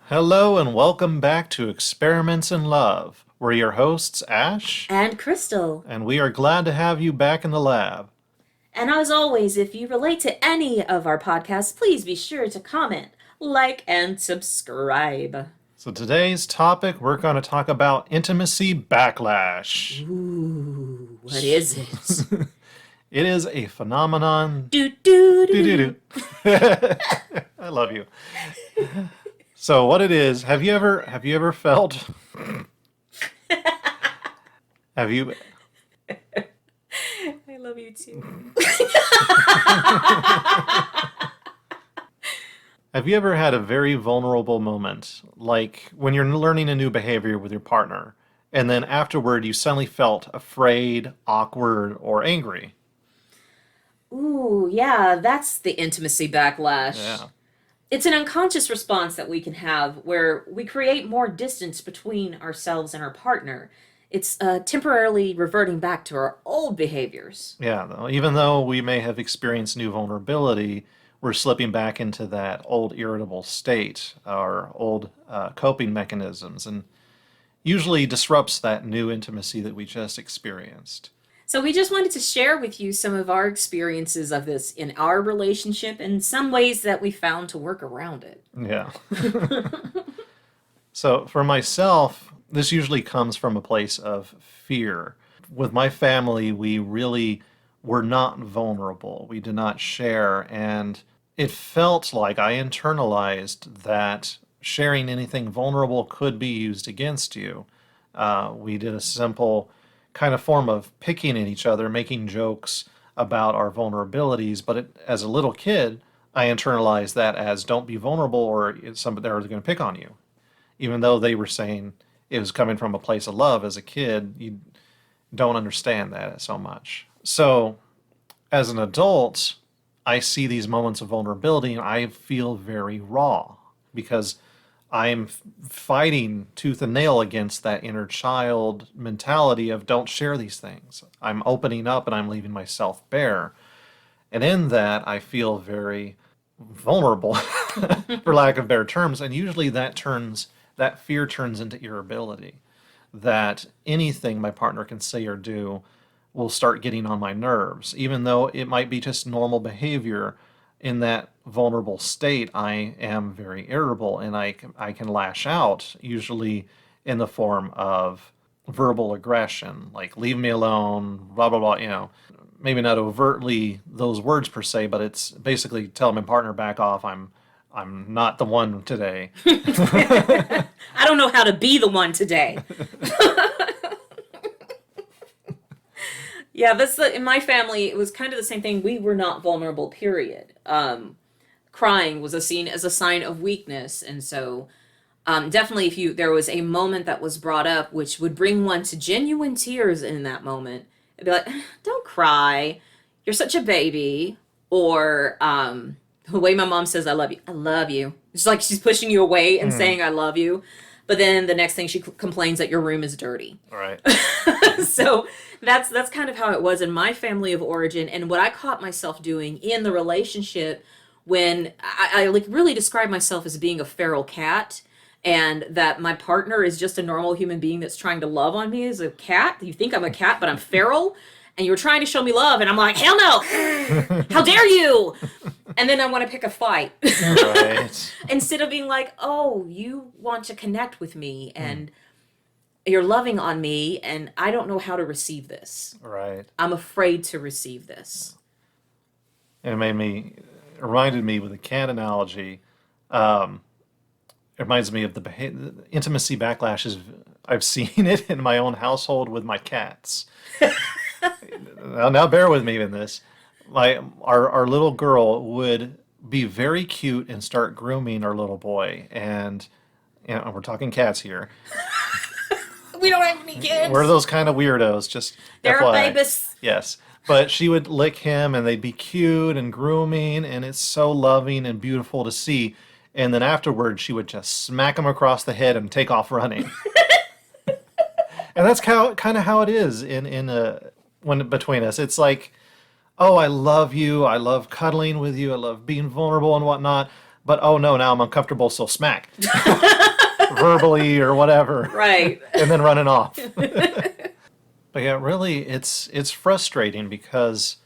Hello and welcome back to Experiments in Love. We're your hosts, Ash, And Crystal. and we are glad to have you back in the lab. And as always, if you relate to any of our podcasts, please be sure to comment, like, and subscribe. So today's topic, we're going to talk about Intimacy Backlash. Ooh, what is it? It is a phenomenon. Do do do Doo-doo-doo. do. I love you. So what it is, have you ever felt have you I love you too. Have you ever had a very vulnerable moment, like when you're learning a new behavior with your partner, and then afterward you suddenly felt afraid, awkward, or angry? Ooh, yeah, that's the intimacy backlash. Yeah. It's an unconscious response that we can have where we create more distance between ourselves and our partner. It's temporarily reverting back to our old behaviors. Yeah, though, even though we may have experienced new vulnerability, we're slipping back into that old irritable state, our old coping mechanisms, and usually disrupts that new intimacy that we just experienced. So we just wanted to share with you some of our experiences of this in our relationship and some ways that we found to work around it. Yeah. So for myself, this usually comes from a place of fear. With my family, we really were not vulnerable. We did not share, and it felt like I internalized that sharing anything vulnerable could be used against you. We did a simple kind of form of picking at each other, making jokes about our vulnerabilities, but as a little kid, I internalized that as don't be vulnerable or somebody they're going to pick on you, even though they were saying it was coming from a place of love. As a kid, you don't understand that so much. So as an adult, I see these moments of vulnerability and I feel very raw because I'm fighting tooth and nail against that inner child mentality of don't share these things. I'm opening up and I'm leaving myself bare. And in that, I feel very vulnerable, for lack of better terms. And usually that fear turns into irritability. That anything my partner can say or do will start getting on my nerves, even though it might be just normal behavior. In that vulnerable state, I am very irritable and I can lash out, usually in the form of verbal aggression, like leave me alone, blah, blah, blah, maybe not overtly those words per se, but it's basically tell my partner back off. I'm not the one today. I don't know how to be the one today. Yeah, in my family. It was kind of the same thing. We were not vulnerable. Period. Crying was seen as a sign of weakness, and so definitely, if you there was a moment that was brought up, which would bring one to genuine tears in that moment, it'd be like, "Don't cry, you're such a baby," or the way my mom says, "I love you, I love you." It's like she's pushing you away and Hmm. saying, "I love you," but then the next thing she complains that your room is dirty. All right. So that's kind of how it was in my family of origin, and what I caught myself doing in the relationship when I like really describe myself as being a feral cat, and that my partner is just a normal human being that's trying to love on me as a cat. You think I'm a cat, but I'm feral, and you're trying to show me love, and I'm like, hell no! How dare you! And then I want to pick a fight. Right. Instead of being like, oh, you want to connect with me, Hmm. and you're loving on me, and I don't know how to receive this. Right. I'm afraid to receive this. It reminded me with the cat analogy. Um, it reminds me of intimacy backlash. I've seen it in my own household with my cats. Now bear with me in this. Our little girl would be very cute and start grooming our little boy, and we're talking cats here. We don't have any We're kids. those kind of weirdos, just They're FYI. babies. Yes. But she would lick him and they'd be cute and grooming, and it's so loving and beautiful to see. And then afterwards, she would just smack him across the head and take off running. And that's kind of how it is in when between us. It's like, oh, I love you. I love cuddling with you. I love being vulnerable and whatnot. but oh no, now I'm uncomfortable, so smack. Verbally or whatever. Right. And then running off. But yeah, really, it's frustrating because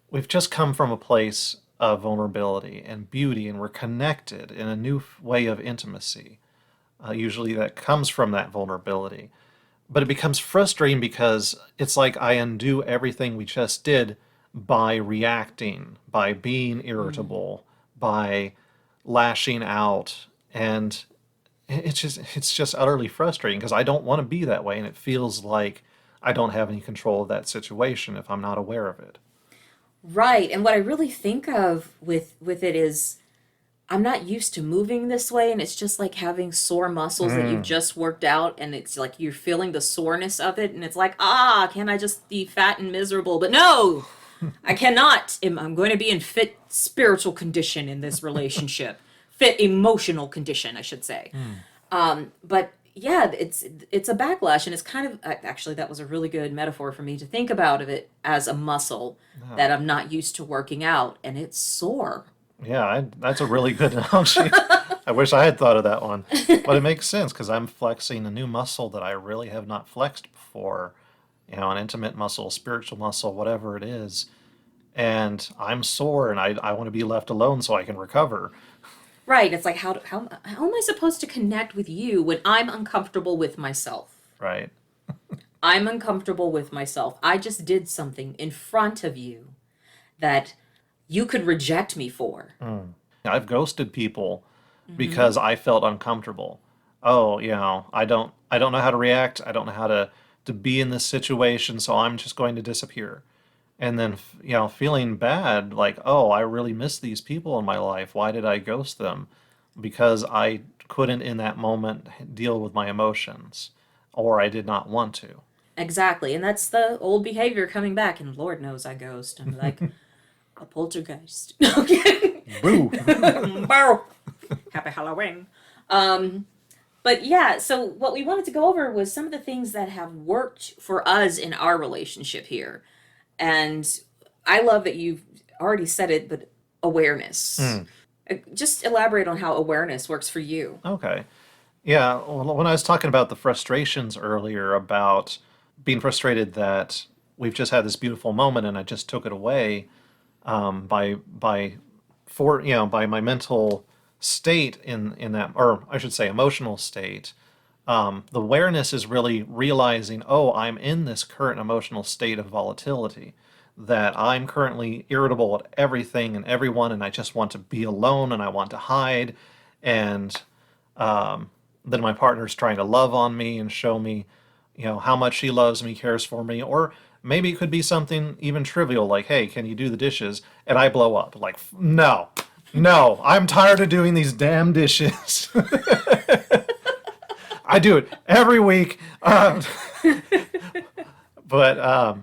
we've just come from a place of vulnerability and beauty, and we're connected in a new way of intimacy. Usually that comes from that vulnerability. But it becomes frustrating because it's like I undo everything we just did by reacting, by being irritable, by lashing out. And it's just utterly frustrating because I don't want to be that way, and it feels like I don't have any control of that situation if I'm not aware of it. Right. And what I really think of with it is I'm not used to moving this way, and it's just like having sore muscles that you've Mm. just worked out, and it's like you're feeling the soreness of it, and it's like, ah, can I just be fat and miserable? But no, I cannot. I'm going to be in fit spiritual condition in this relationship. Fit emotional condition, I should say. Mm. But yeah, it's a backlash, and it's kind of actually that was a really good metaphor for me to think about of it as a muscle Yeah, that I'm not used to working out, and it's sore. yeah, that's a really good analogy. I wish I had thought of that one. But it makes sense because I'm flexing a new muscle that I really have not flexed before. An intimate muscle, spiritual muscle, whatever it is. And I'm sore and I want to be left alone so I can recover. Right. It's like how am I supposed to connect with you when I'm uncomfortable with myself? Right. I'm uncomfortable with myself. I just did something in front of you that you could reject me for. Mm. I've ghosted people Hmm. because I felt uncomfortable. Oh, I don't know how to react. I don't know how to be in this situation, so I'm just going to disappear. And then, feeling bad, like, oh, I really miss these people in my life. Why did I ghost them? Because I couldn't in that moment deal with my emotions, or I did not want to. Exactly. And that's the old behavior coming back. And Lord knows I ghost. I'm like a poltergeist. Okay. Boo. Bow. Happy Halloween. Um, but yeah, so what we wanted to go over was some of the things that have worked for us in our relationship here. And I love that you've already said it, but awareness. Hmm. Just elaborate on how awareness works for you. Okay. Yeah, well, when I was talking about the frustrations earlier about being frustrated that we've just had this beautiful moment and I just took it away by my mental state in that, or I should say emotional state. The awareness is really realizing, oh, I'm in this current emotional state of volatility, that I'm currently irritable at everything and everyone, and I just want to be alone and I want to hide. And then my partner's trying to love on me and show me, how much she loves me, cares for me, or maybe it could be something even trivial like, hey, can you do the dishes? And I blow up like, no, no, I'm tired of doing these damn dishes. I do it every week. But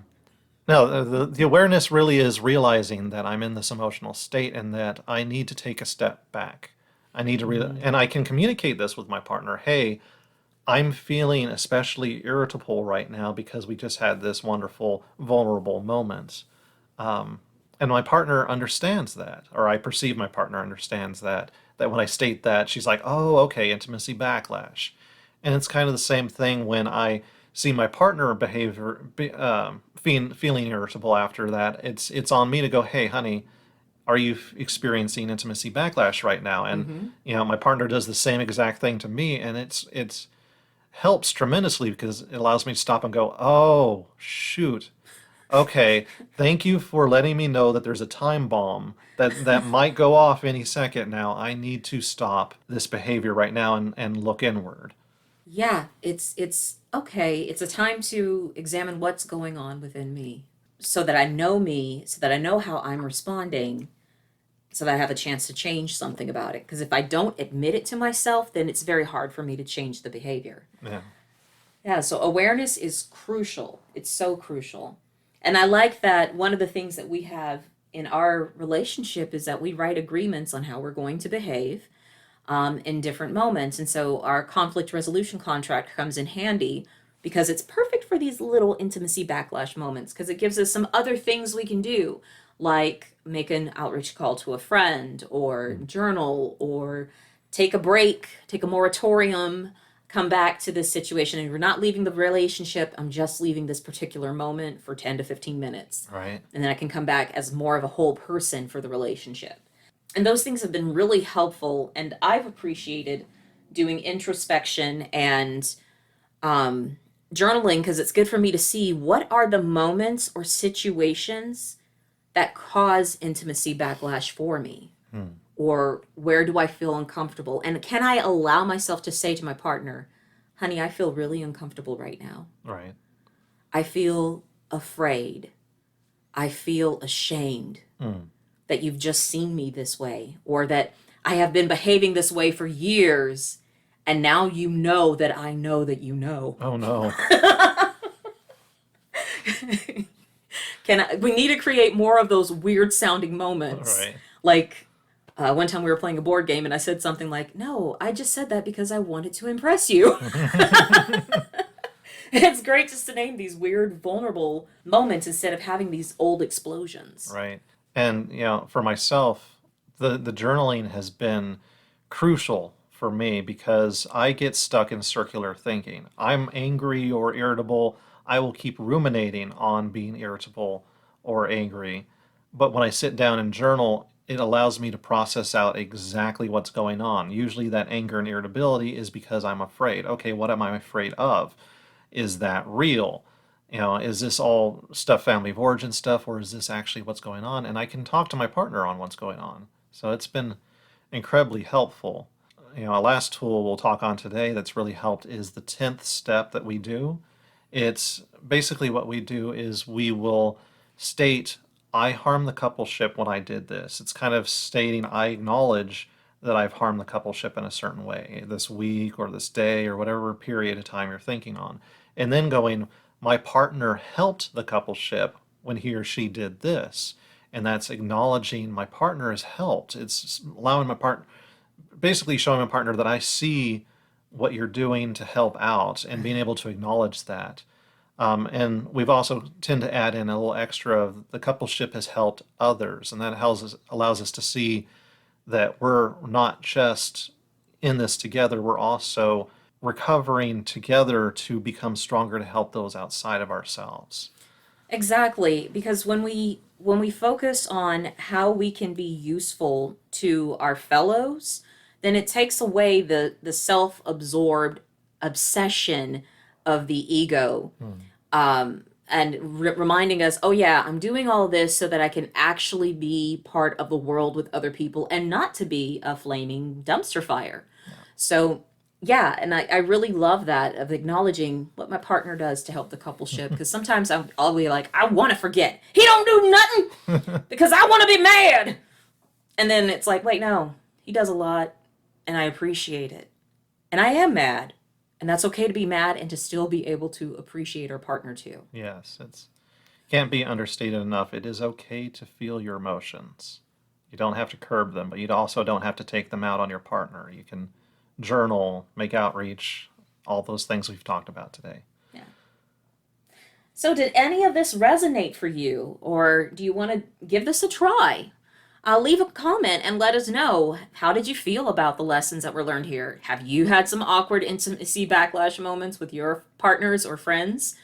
no, the awareness really is realizing that I'm in this emotional state and that I need to take a step back. I need to and I can communicate this with my partner. Hey, I'm feeling especially irritable right now because we just had this wonderful, vulnerable moment. And my partner understands that, or I perceive my partner understands that. That when I state that, she's like, "Oh, okay, intimacy backlash," and it's kind of the same thing when I see my partner feeling irritable after that. It's on me to go, "Hey, honey, are you experiencing intimacy backlash right now?" And Mm-hmm. my partner does the same exact thing to me, and it's helps tremendously because it allows me to stop and go, "Oh, shoot. Okay, thank you for letting me know that there's a time bomb that might go off any second now. I need to stop this behavior right now and look inward." Yeah, it's okay. It's a time to examine what's going on within me, so that I know how I'm responding, so that I have a chance to change something about it. Because if I don't admit it to myself, then it's very hard for me to change the behavior. Yeah. Yeah, so awareness is crucial. It's so crucial. And I like that one of the things that we have in our relationship is that we write agreements on how we're going to behave in different moments. And so our conflict resolution contract comes in handy because it's perfect for these little intimacy backlash moments because it gives us some other things we can do, like make an outreach call to a friend, or journal, or take a break, take a moratorium, come back to this situation, and you're not leaving the relationship. I'm just leaving this particular moment for 10 to 15 minutes. Right. And then I can come back as more of a whole person for the relationship. And those things have been really helpful. And I've appreciated doing introspection and journaling, because it's good for me to see what are the moments or situations that cause intimacy backlash for me, or where do I feel uncomfortable, and can I allow myself to say to my partner, honey, I feel really uncomfortable right now. Right. I feel afraid. I feel ashamed that you've just seen me this way, or that I have been behaving this way for years, and now you know that I know that you know. Oh, no. We need to create more of those weird sounding moments. Right. Like one time we were playing a board game and I said something like, no, I just said that because I wanted to impress you. It's great just to name these weird, vulnerable moments instead of having these old explosions. Right. And, for myself, the journaling has been crucial for me because I get stuck in circular thinking. I'm angry or irritable. I will keep ruminating on being irritable or angry. But when I sit down and journal, it allows me to process out exactly what's going on. Usually that anger and irritability is because I'm afraid. Okay, what am I afraid of? Is that real? Is this all stuff, family of origin stuff, or is this actually what's going on? And I can talk to my partner on what's going on. So it's been incredibly helpful. A last tool we'll talk on today that's really helped is the 10th step that we do. It's basically what we do is we will state, I harmed the coupleship when I did this. It's kind of stating, I acknowledge that I've harmed the coupleship in a certain way, this week or this day or whatever period of time you're thinking on. And then going, my partner helped the coupleship when he or she did this. And that's acknowledging my partner has helped. It's allowing my partner, basically showing my partner that I see what you're doing to help out and being able to acknowledge that. And we've also tend to add in a little extra of the coupleship has helped others. And that allows us to see that we're not just in this together, we're also recovering together to become stronger to help those outside of ourselves. Exactly, because when we focus on how we can be useful to our fellows, then it takes away the self-absorbed obsession of the ego, and reminding us, oh yeah, I'm doing all this so that I can actually be part of the world with other people and not to be a flaming dumpster fire. So yeah, and I really love that, of acknowledging what my partner does to help the coupleship, because sometimes I'll be like, I want to forget. He don't do nothing because I want to be mad. And then it's like, wait, no, he does a lot and I appreciate it. And I am mad. And that's okay to be mad and to still be able to appreciate our partner too. Yes, it's can't be understated enough. It is okay to feel your emotions. You don't have to curb them, but you also don't have to take them out on your partner. You can journal, make outreach, all those things we've talked about today. Yeah. So did any of this resonate for you, or do you want to give this a try? Leave a comment and let us know, how did you feel about the lessons that were learned here? Have you had some awkward intimacy backlash moments with your partners or friends?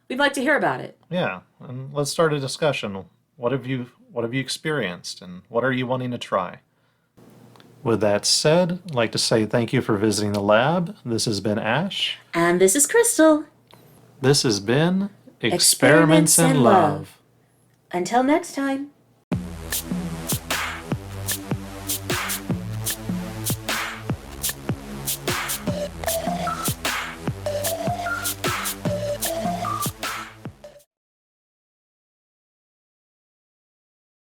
We'd like to hear about it. Yeah, and let's start a discussion. What have you experienced, and what are you wanting to try? With that said, I'd like to say thank you for visiting the lab. This has been Ash. And this is Crystal. This has been Experiments in Love. Until next time.